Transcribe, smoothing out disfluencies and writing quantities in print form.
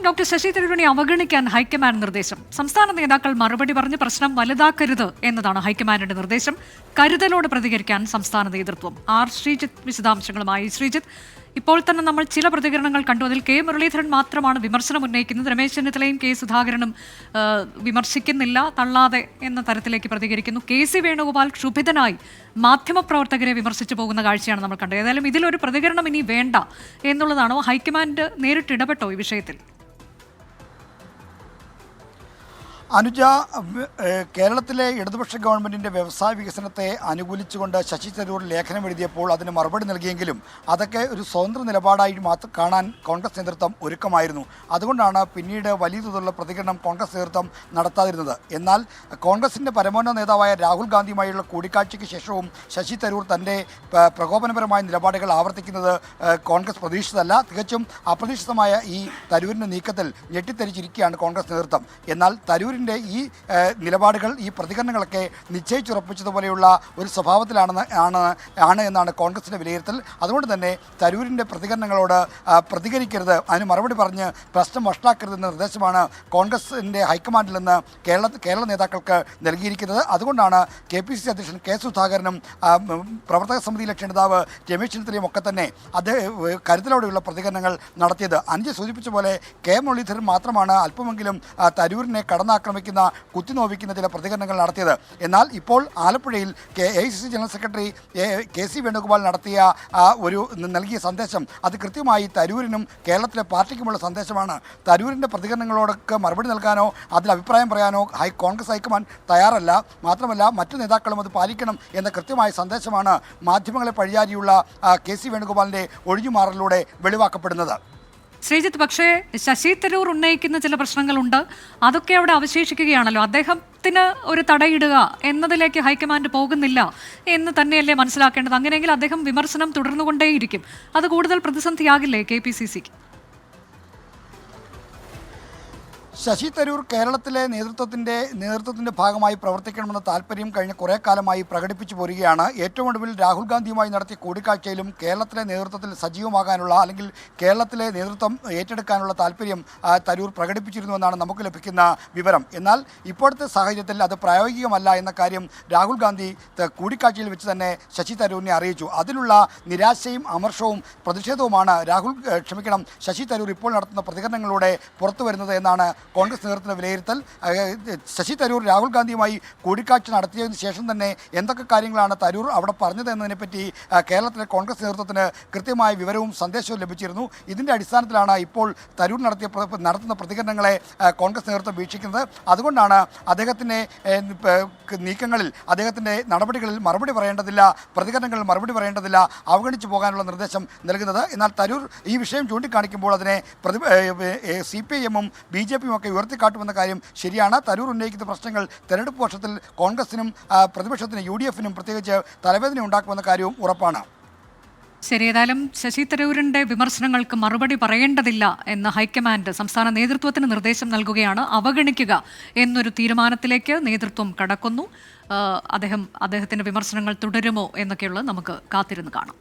Doctor Sasi തരൂരിനെ അവഗണിക്കാൻ high command നിർദ്ദേശം. സംസ്ഥാന നേതാക്കൾ മറുപടി പറഞ്ഞ് പ്രശ്നം വലുതാക്കരുത് എന്നതാണ് ഹൈക്കമാൻഡിന്റെ നിർദ്ദേശം. കരുതലോട് പ്രതികരിക്കാൻ സംസ്ഥാന നേതൃത്വം. ആർ ശ്രീജിത്ത് വിശദാംശങ്ങളുമായി. ശ്രീജിത്ത്, ഇപ്പോൾ തന്നെ നമ്മൾ ചില പ്രതികരണങ്ങൾ കണ്ടു. അതിൽ കെ മുരളീധരൻ മാത്രമാണ് വിമർശനം ഉന്നയിക്കുന്നത്. രമേശ് ചെന്നിത്തലയും കെ സുധാകരനും വിമർശിക്കുന്നില്ല, തള്ളാതെ എന്ന തരത്തിലേക്ക് പ്രതികരിക്കുന്നു. കെ സി വേണുഗോപാൽ ക്ഷുഭിതനായി മാധ്യമപ്രവർത്തകരെ വിമർശിച്ചു പോകുന്ന കാഴ്ചയാണ് നമ്മൾ കണ്ടത്. ഏതായാലും ഇതിലൊരു പ്രതികരണം ഇനി വേണ്ട എന്നുള്ളതാണോ? ഹൈക്കമാൻഡ് നേരിട്ട് ഇടപെട്ടോ ഈ വിഷയത്തിൽ? അനുജ, കേരളത്തിലെ ഇടതുപക്ഷ ഗവൺമെൻറ്റിൻ്റെ വ്യവസായ വികസനത്തെ അനുകൂലിച്ചുകൊണ്ട് ശശി തരൂർ ലേഖനം എഴുതിയപ്പോൾ അതിന് മറുപടി നൽകിയെങ്കിലും അതൊക്കെ ഒരു സ്വതന്ത്ര നിലപാടായി മാത്രം കാണാൻ കോൺഗ്രസ് നേതൃത്വം ഒരുക്കമായിരുന്നു. അതുകൊണ്ടാണ് പിന്നീട് വലിയ തോതിലുള്ള പ്രതികരണം കോൺഗ്രസ് നേതൃത്വം നടത്താതിരുന്നത്. എന്നാൽ കോൺഗ്രസിൻ്റെ പരമോന്നത നേതാവായ രാഹുൽ ഗാന്ധിയുമായുള്ള കൂടിക്കാഴ്ചയ്ക്ക് ശേഷവും ശശി തരൂർ തൻ്റെ പ്രകോപനപരമായ നിലപാടുകൾ ആവർത്തിക്കുന്നത് കോൺഗ്രസ് പ്രതീക്ഷിച്ചതല്ല. തികച്ചും അപ്രതീക്ഷിതമായ ഈ തരൂരിൻ്റെ നീക്കത്തിൽ ഞെട്ടിത്തെരിച്ചിരിക്കുകയാണ് കോൺഗ്രസ് നേതൃത്വം. എന്നാൽ തരൂരിൻ്റെ ഈ നിലപാടുകൾ, ഈ പ്രതികരണങ്ങളൊക്കെ നിശ്ചയിച്ചുറപ്പിച്ചതുപോലെയുള്ള ഒരു സ്വഭാവത്തിലാണ് എന്നാണ് കോൺഗ്രസിൻ്റെ വിലയിരുത്തൽ. അതുകൊണ്ട് തന്നെ തരൂരിൻ്റെ പ്രതികരണങ്ങളോട് പ്രതികരിക്കരുത്, അതിന് മറുപടി പറഞ്ഞ് പ്രശ്നം വഷളാക്കരുതെന്ന നിർദ്ദേശമാണ് കോൺഗ്രസിൻ്റെ ഹൈക്കമാൻഡിൽ നിന്ന് കേരള നേതാക്കൾക്ക് നൽകിയിരിക്കുന്നത്. അതുകൊണ്ടാണ് KPCC അധ്യക്ഷൻ കെ സുധാകരനും പ്രവർത്തക സമിതിയിലെ നേതാവ് രമേശ് ചെന്നിത്തലയും ഒക്കെ തന്നെ അത് കരുതലോടെയുള്ള പ്രതികരണങ്ങൾ നടത്തിയത്. അഞ്ച് സൂചിപ്പിച്ച പോലെ കെ മുരളീധരൻ മാത്രമാണ് അല്പമെങ്കിലും തരൂരിനെ കടന്നാക്രമിക്കുന്ന, കുത്തിനോവിക്കുന്ന ചില പ്രതികരണങ്ങൾ നടത്തിയത്. എന്നാൽ ഇപ്പോൾ ആലപ്പുഴയിൽ AICC general secretary KC Venugopal നൽകിയ സന്ദേശം അത് കൃത്യമായി തരൂരിനും കേരളത്തിലെ പാർട്ടിക്കുമുള്ള സന്ദേശമാണ്. തരൂരിൻ്റെ പ്രതികരണങ്ങളോടൊക്കെ മറുപടി നൽകാനോ അതിൽ അഭിപ്രായം പറയാനോ കോൺഗ്രസ് ഹൈക്കമാൻഡ് തയ്യാറല്ല. മാത്രമല്ല മറ്റു നേതാക്കളും അത് പാലിക്കണം എന്ന കൃത്യമായ സന്ദേശമാണ് മാധ്യമങ്ങളെ പഴിയാരിയുള്ള KC വേണുഗോപാലിൻ്റെ ഒഴിഞ്ഞുമാറലിലൂടെ വെളിവാക്കപ്പെടുന്നത്. ശ്രീജിത്ത്, പക്ഷേ ശശി തരൂർ ഉന്നയിക്കുന്ന ചില പ്രശ്നങ്ങളുണ്ട്, അതൊക്കെ അവിടെ അവശേഷിക്കുകയാണല്ലോ. അദ്ദേഹത്തിന് ഒരു തടയിടുക എന്നതിലേക്ക് ഹൈക്കമാൻഡ് പോകുന്നില്ല എന്ന് തന്നെയല്ലേ മനസ്സിലാക്കേണ്ടത്? അങ്ങനെയെങ്കിൽ അദ്ദേഹം വിമർശനം തുടർന്നുകൊണ്ടേയിരിക്കും. അത് കൂടുതൽ പ്രതിസന്ധിയാകില്ലേ KPCCക്ക്? ശശി തരൂർ കേരളത്തിലെ നേതൃത്വത്തിൻ്റെ ഭാഗമായി പ്രവർത്തിക്കണമെന്ന താല്പര്യം കഴിഞ്ഞ കുറേ കാലമായി പ്രകടിപ്പിച്ചു പോരുകയാണ്. ഏറ്റവും ഒടുവിൽ രാഹുൽ ഗാന്ധിയുമായി നടത്തിയ കൂടിക്കാഴ്ചയിലും കേരളത്തിലെ നേതൃത്വത്തിൽ സജീവമാകാനുള്ള, അല്ലെങ്കിൽ കേരളത്തിലെ നേതൃത്വം ഏറ്റെടുക്കാനുള്ള താല്പര്യം തരൂർ പ്രകടിപ്പിച്ചിരുന്നുവെന്നാണ് നമുക്ക് ലഭിക്കുന്ന വിവരം. എന്നാൽ ഇപ്പോഴത്തെ സാഹചര്യത്തിൽ അത് പ്രായോഗികമല്ല എന്ന കാര്യം രാഹുൽ ഗാന്ധി കൂടിക്കാഴ്ചയിൽ വെച്ച് തന്നെ ശശി തരൂരിനെ അറിയിച്ചു. അതിലുള്ള നിരാശയും അമർഷവും പ്രതിഷേധവുമാണ് ശശി തരൂർ ഇപ്പോൾ നടത്തുന്ന പ്രതികരണങ്ങളിലൂടെ പുറത്തു വരുന്നത് എന്നാണ് കോൺഗ്രസ് നേതൃത്വത്തിന്റെ വിലയിരുത്തൽ. ശശി തരൂർ രാഹുൽ ഗാന്ധിയുമായി കൂടിക്കാഴ്ച നടത്തിയതിനു ശേഷം തന്നെ എന്തൊക്കെ കാര്യങ്ങളാണ് തരൂർ അവിടെ പറഞ്ഞത് എന്നതിനെപ്പറ്റി കേരളത്തിലെ കോൺഗ്രസ് നേതൃത്വത്തിന് കൃത്യമായ വിവരവും സന്ദേശവും ലഭിച്ചിരുന്നു. ഇതിൻ്റെ അടിസ്ഥാനത്തിലാണ് ഇപ്പോൾ തരൂർ നടത്തുന്ന പ്രതികരണങ്ങളെ കോൺഗ്രസ് നേതൃത്വം വീക്ഷിക്കുന്നത്. അതുകൊണ്ടാണ് അദ്ദേഹത്തിൻ്റെ നീക്കങ്ങളിൽ, അദ്ദേഹത്തിൻ്റെ നടപടികളിൽ മറുപടി പറയേണ്ടതില്ല, പ്രതികരണങ്ങളിൽ മറുപടി പറയേണ്ടതില്ല, അവഗണിച്ചു പോകാനുള്ള നിർദ്ദേശം നൽകുന്നത്. എന്നാൽ തരൂർ ഈ വിഷയം ചൂണ്ടിക്കാണിക്കുമ്പോൾ അതിനെ CPIM-ഉം BJP-യും ഒക്കെ ഉയർത്തിക്കാട്ടുമെന്ന കാര്യം ശരിയാണ്. തരൂർ ഉന്നയിക്കുന്ന പ്രശ്നങ്ങൾ തെരഞ്ഞെടുപ്പ് വർഷത്തിൽ കോൺഗ്രസിനും പ്രതിപക്ഷത്തിനും UDF-നും പ്രത്യേകിച്ച് തലവേദന ഉണ്ടാക്കുമെന്ന കാര്യവും ഉറപ്പാണ്. ശരി, ഏതായാലും ശശി തരൂരിന്റെ വിമർശനങ്ങൾക്ക് മറുപടി പറയേണ്ടതില്ല എന്ന് ഹൈക്കമാൻഡ് സംസ്ഥാന നേതൃത്വത്തിന് നിർദ്ദേശം നൽകുകയാണ്. അവഗണിക്കുക എന്നൊരു തീരുമാനത്തിലേക്ക് നേതൃത്വം കടക്കുന്നു. അദ്ദേഹത്തിന്റെ വിമർശനങ്ങൾ തുടരുമോ എന്നൊക്കെയുള്ളത് നമുക്ക് കാത്തിരുന്ന് കാണാം.